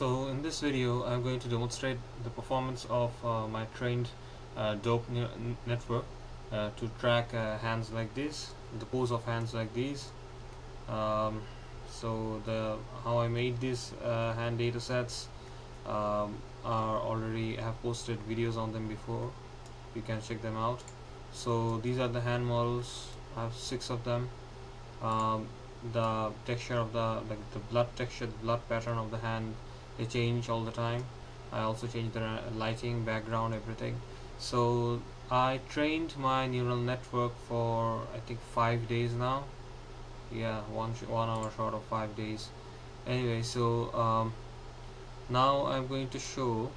So in this video I'm going to demonstrate the performance of my trained dope network to track hands like this, the pose of hands like these. So how I made these hand data sets are already, I have posted videos on them before. You can check them out. So these are the hand models. I have 6 of them. The texture of the blood texture, the blood pattern of the hand, they change all the time. I also change the lighting, background, everything. So I trained my neural network for I think 5 days now. Yeah, 1 hour short of 5 days. Anyway, so now I'm going to show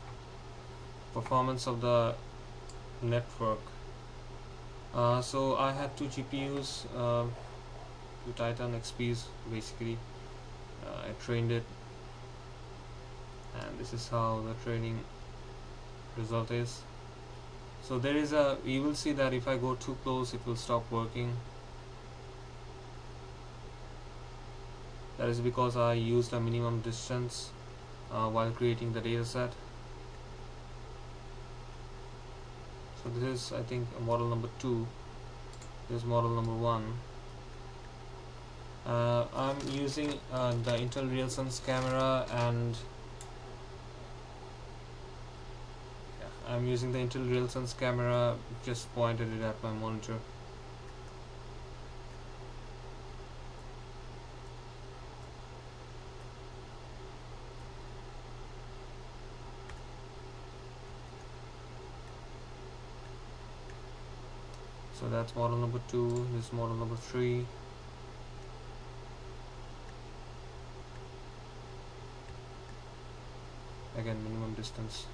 performance of the network. So I had 2 GPUs, 2 Titan XPs basically. I trained it, and this is how the training result is. So there is you will see that if I go too close it will stop working. That is because I used a minimum distance while creating the data set. So this is, I think, model number 2. This is model number 1. I'm using the Intel RealSense camera, and I'm using the Intel RealSense camera, just pointed it at my monitor. So that's model number 2, this is model number 3. Again, minimum distance.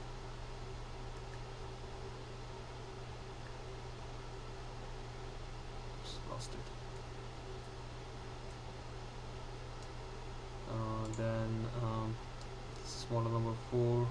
Just lost it. Then this is model number 4.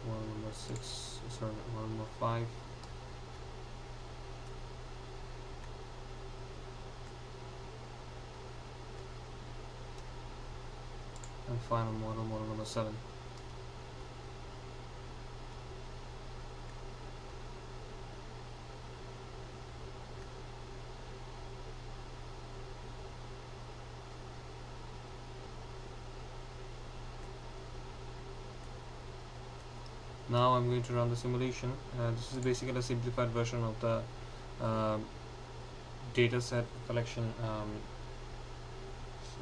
Model number 6, sorry, model number 5. And final model, model number 7. Now I'm going to run the simulation. This is basically a simplified version of the data set collection,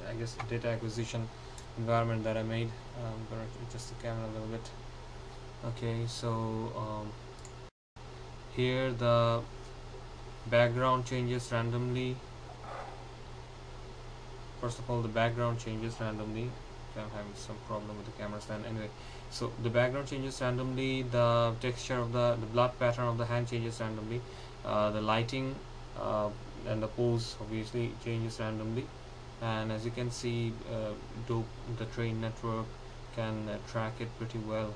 I guess data acquisition environment that I made. I'm going to adjust the camera a little bit. Okay, so here the background changes randomly. First of all, the background changes randomly. I'm having some problem with the camera stand. Anyway, so the background changes randomly, the texture of the blood pattern of the hand changes randomly, the lighting and the pose obviously changes randomly, and as you can see, the trained network can track it pretty well.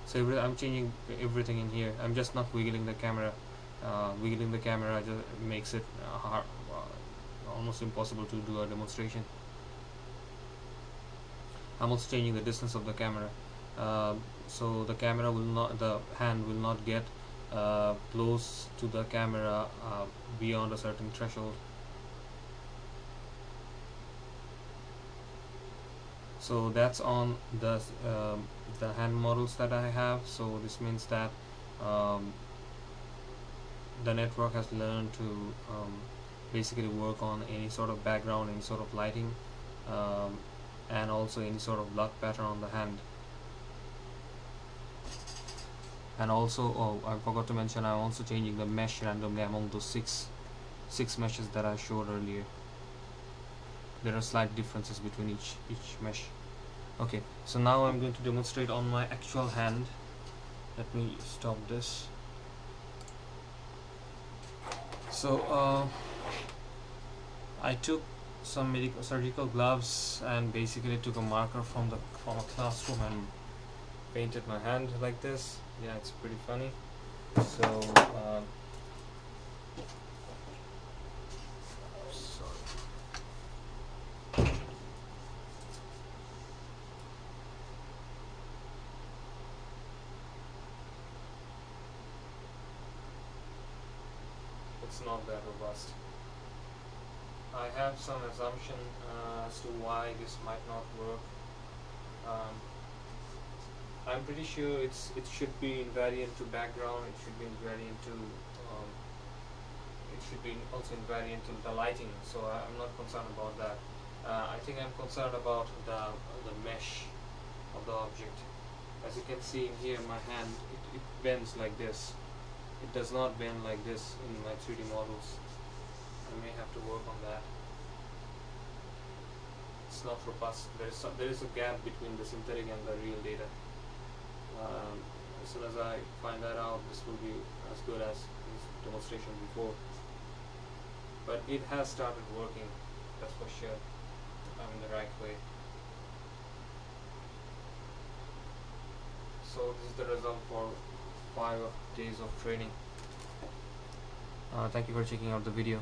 So I'm changing everything in here. I'm just not wiggling the camera. Wiggling the camera just makes it almost impossible to do a demonstration. I'm also changing the distance of the camera, so the camera will not, the hand will not get close to the camera beyond a certain threshold. So that's on the hand models that I have. So this means that the network has learned to basically work on any sort of background, any sort of lighting, and also any sort of blood pattern on the hand. And also, oh, I forgot to mention, I'm also changing the mesh randomly among those six meshes that I showed earlier. There are slight differences between each mesh. Okay, so now I'm going to demonstrate on my actual hand. Let me stop this. So I took some medical surgical gloves and basically took a marker from a classroom and painted my hand like this. Yeah, it's pretty funny. So sorry. It's not that robust. I have some assumption as to why this might not work. I'm pretty sure it should be invariant to background. It should be invariant to it should be also invariant to the lighting. So I'm not concerned about that. I think I'm concerned about the mesh of the object. As you can see in here, my hand it bends like this. It does not bend like this in my 3D models. I may have to work on that. It's not robust. There is a gap between the synthetic and the real data. As soon as I find that out, this will be as good as this demonstration before. But it has started working, that's for sure. I'm in the right way. So this is the result for 5 days of training. Thank you for checking out the video.